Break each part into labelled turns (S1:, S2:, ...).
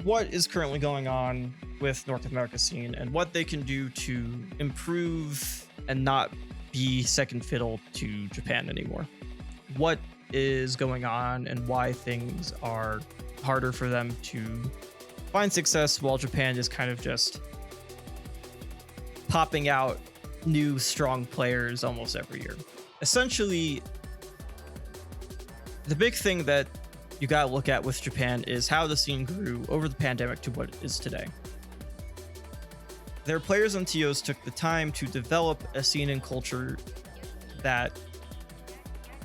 S1: what is currently going on with North America scene and what they can do to improve and not be second fiddle to Japan anymore. What is going on and why things are harder for them to find success while Japan is kind of just popping out new strong players almost every year. Essentially, the big thing that you gotta look at with Japan is how the scene grew over the pandemic to what it is today. Their players and TOs took the time to develop a scene and culture that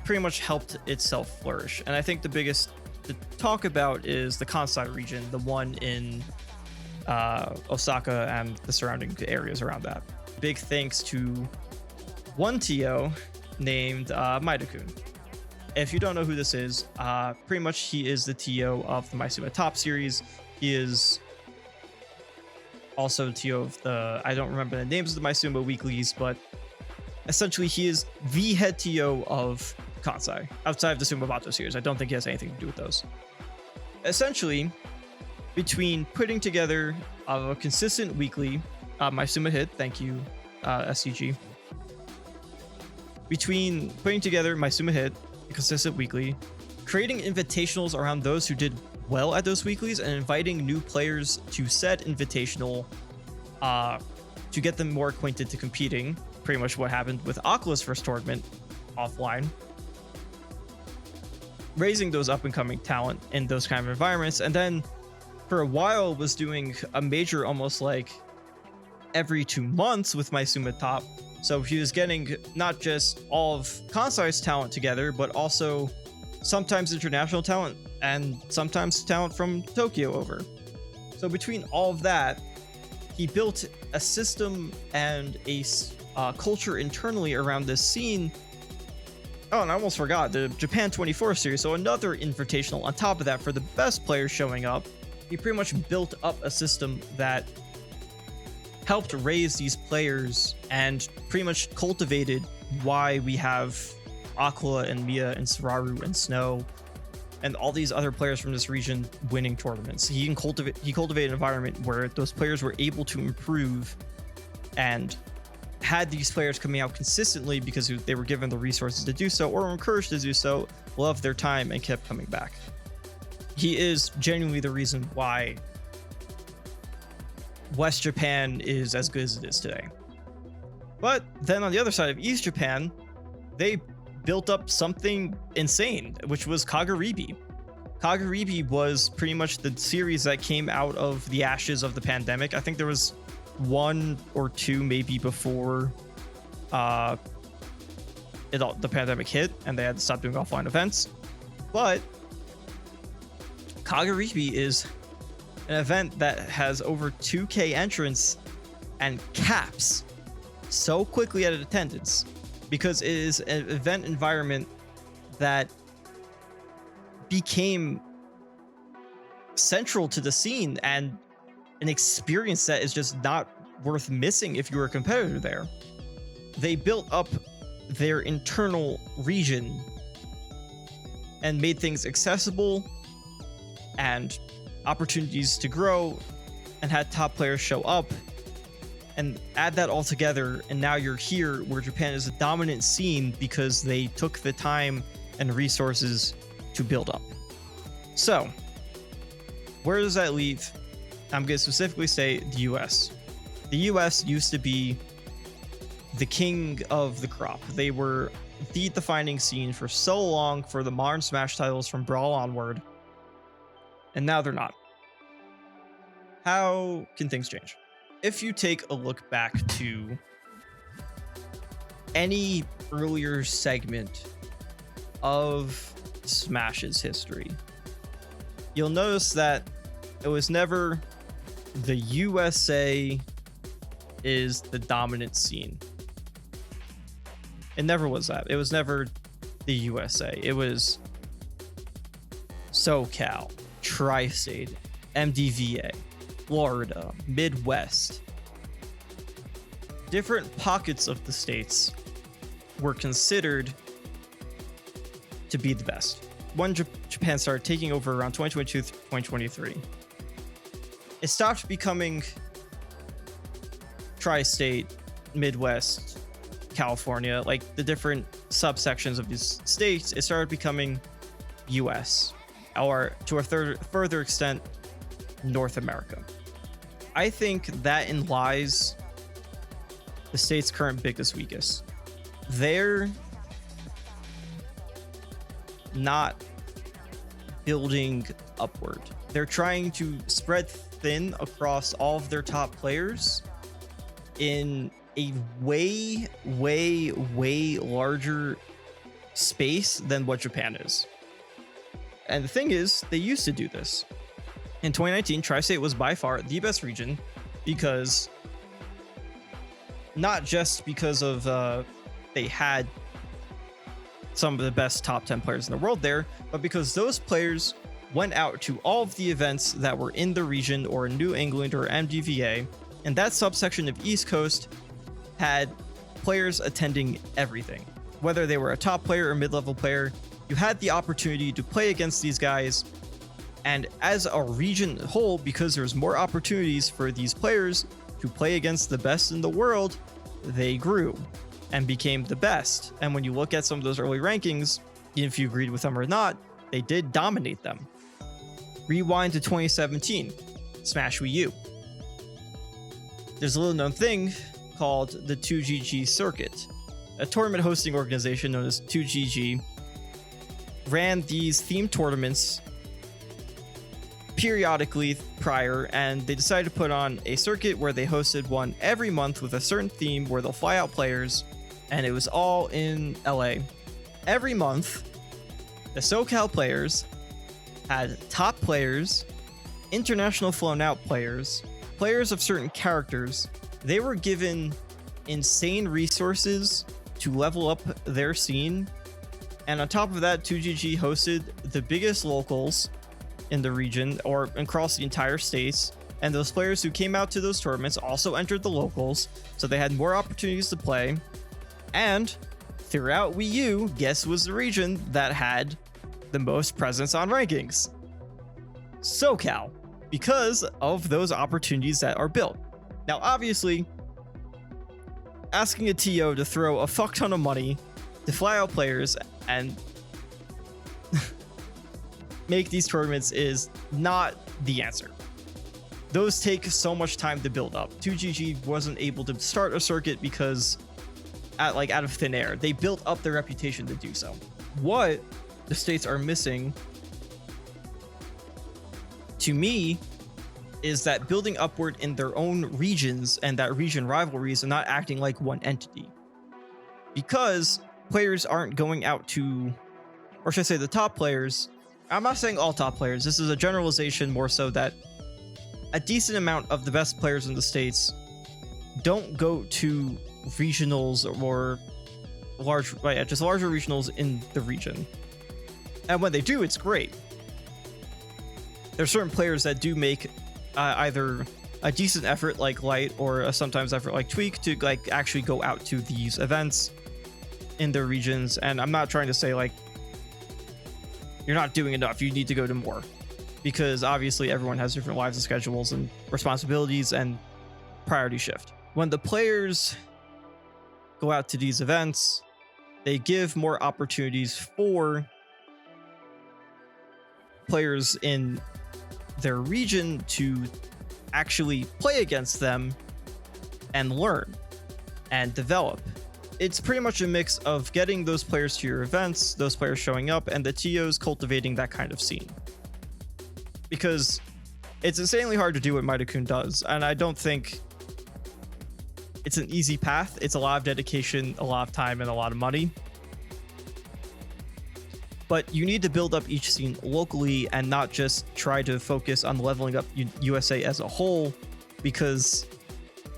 S1: pretty much helped itself flourish. And I think the biggest to talk about is the Kansai region, the one in Osaka and the surrounding areas around that. Big thanks to one TO named Maida-kun. If you don't know who this is, pretty much he is the TO of the Maisuma Top series. He is also the TO of I don't remember the names of the Maisuma weeklies, but essentially he is the head TO of Kansai, outside of the Sumabato series. I don't think he has anything to do with those. Essentially, between putting together a consistent weekly, Maisuma Hit, thank you, SCG. Between putting together Maisuma Hit, a consistent weekly, creating invitationals around those who did well at those weeklies, and inviting new players to said invitational to get them more acquainted to competing. Pretty much what happened with Aqua's first tournament offline. Raising those up-and-coming talent in those kind of environments, and then for a while was doing a major almost like every 2 months with Maisuma Top. So he was getting not just all of Kansai's talent together, but also sometimes international talent and sometimes talent from Tokyo over. So between all of that, he built a system and a culture internally around this scene. Oh, and I almost forgot the Japan 24 series. So another invitational on top of that for the best players showing up. He pretty much built up a system that helped raise these players and pretty much cultivated why we have Aqua and Mia and Sararu and Snow and all these other players from this region winning tournaments. He cultivated an environment where those players were able to improve and had these players coming out consistently because they were given the resources to do so or were encouraged to do so, loved their time, and kept coming back. He is genuinely the reason why West Japan is as good as it is today. But then on the other side of East Japan, they built up something insane, which was Kagaribi. Kagaribi was pretty much the series that came out of the ashes of the pandemic. I think there was 1 or 2 maybe before the pandemic hit and they had to stop doing offline events. But Kagaribi is an event that has over 2K entrants and caps so quickly at attendance because it is an event environment that became central to the scene and an experience that is just not worth missing if you're a competitor there. They built up their internal region and made things accessible and opportunities to grow and had top players show up, and add that all together and now you're here where Japan is a dominant scene because they took the time and resources to build up. So where does that leave? I'm going to specifically say the US. The US used to be the king of the crop. They were the defining scene for so long for the modern Smash titles from Brawl onward, and now they're not. How can things change? If you take a look back to any earlier segment of Smash's history, you'll notice that it was never the USA is the dominant scene. It never was that. It was never the USA. It was SoCal, Tri-State, MDVA, Florida, Midwest. Different pockets of the states were considered to be the best. When Japan started taking over around 2022 2023, it stopped becoming tri-state, Midwest, California, like the different subsections of these states. It started becoming US, or to a further extent, North America. I think that in lies the state's current biggest weakest. They're not building upward. They're trying to spread thin across all of their top players in a way larger space than what Japan is. And the thing is, they used to do this. In 2019, Tri-State was by far the best region because not just because of they had some of the best top 10 players in the world there, but because those players went out to all of the events that were in the region or in New England or MDVA, and that subsection of East Coast had players attending everything. Whether they were a top player or mid-level player, you had the opportunity to play against these guys. And as a region whole, because there's more opportunities for these players to play against the best in the world, they grew and became the best. And when you look at some of those early rankings, if you agreed with them or not, they did dominate them. Rewind to 2017, Smash Wii U. There's a little known thing called the 2GG Circuit. A tournament hosting organization known as 2GG ran these themed tournaments periodically prior, and they decided to put on a circuit where they hosted one every month with a certain theme where they'll fly out players, and it was all in LA. Every month, the SoCal players had top players, international flown out players, players of certain characters. They were given insane resources to level up their scene. And on top of that, 2GG hosted the biggest locals in the region or across the entire states. And those players who came out to those tournaments also entered the locals, so they had more opportunities to play. And throughout Wii U, guess was the region that had the most presence on rankings? SoCal, because of those opportunities that are built. Now, obviously, asking a TO to throw a fuck ton of money to fly out players and make these tournaments is not the answer. Those take so much time to build up. 2GG wasn't able to start a circuit because out of thin air. They built up their reputation to do so. What the states are missing, to me, is that building upward in their own regions and that region rivalries and not acting like one entity. Because players aren't going out to, or should I say the top players, I'm not saying all top players, this is a generalization more so that a decent amount of the best players in the States don't go to regionals or larger regionals in the region. And when they do, it's great. There's certain players that do make either a decent effort like Light or a sometimes effort like Tweak to like actually go out to these events in their regions. And I'm not trying to say like you're not doing enough, you need to go to more, because obviously everyone has different lives and schedules and responsibilities and priority shift. When the players go out to these events, they give more opportunities for players in their region to actually play against them and learn and develop. It's pretty much a mix of getting those players to your events, those players showing up, and the TOs cultivating that kind of scene. Because it's insanely hard to do what Maida-kun does, and I don't think it's an easy path. It's a lot of dedication, a lot of time, and a lot of money. But you need to build up each scene locally and not just try to focus on leveling up USA as a whole, because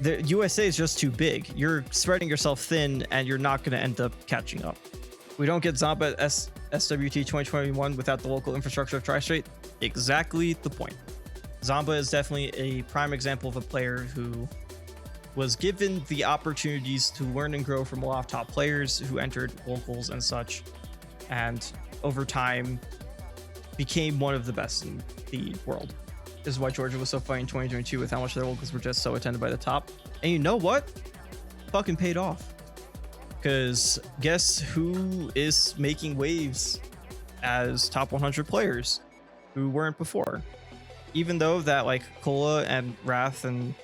S1: the USA is just too big. You're spreading yourself thin and you're not going to end up catching up. We don't get Zamba at SWT 2021 without the local infrastructure of Tri-State. Exactly the point. Zamba is definitely a prime example of a player who was given the opportunities to learn and grow from a lot of top players who entered locals and such, and over time became one of the best in the world. is why Georgia was so funny in 2022 with how much their locals were just so attended by the top. And you know what? Fucking paid off. Because guess who is making waves as top 100 players who weren't before? Even though that like Cola and Wrath and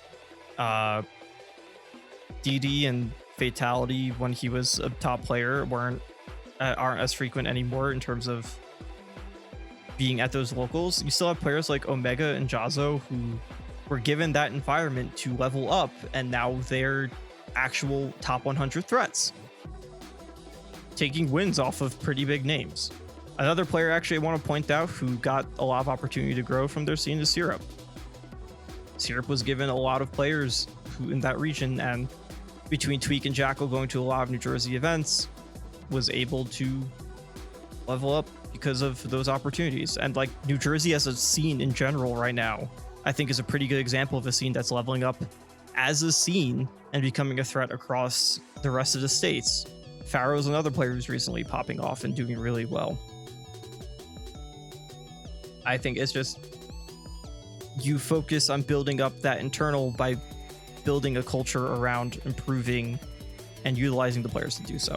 S1: DD and Fatality when he was a top player aren't as frequent anymore in terms of being at those locals. You still have players like Omega and Jazzo who were given that environment to level up, and now they're actual top 100 threats, taking wins off of pretty big names. Another player actually I want to point out who got a lot of opportunity to grow from their scene is Syrup. Syrup was given a lot of players who in that region, and between Tweak and Jackal going to a lot of New Jersey events, was able to level up because of those opportunities. And like New Jersey as a scene in general right now, I think is a pretty good example of a scene that's leveling up as a scene and becoming a threat across the rest of the states. Pharaoh's another player who's recently popping off and doing really well. I think it's just you focus on building up that internal by building a culture around improving and utilizing the players to do so.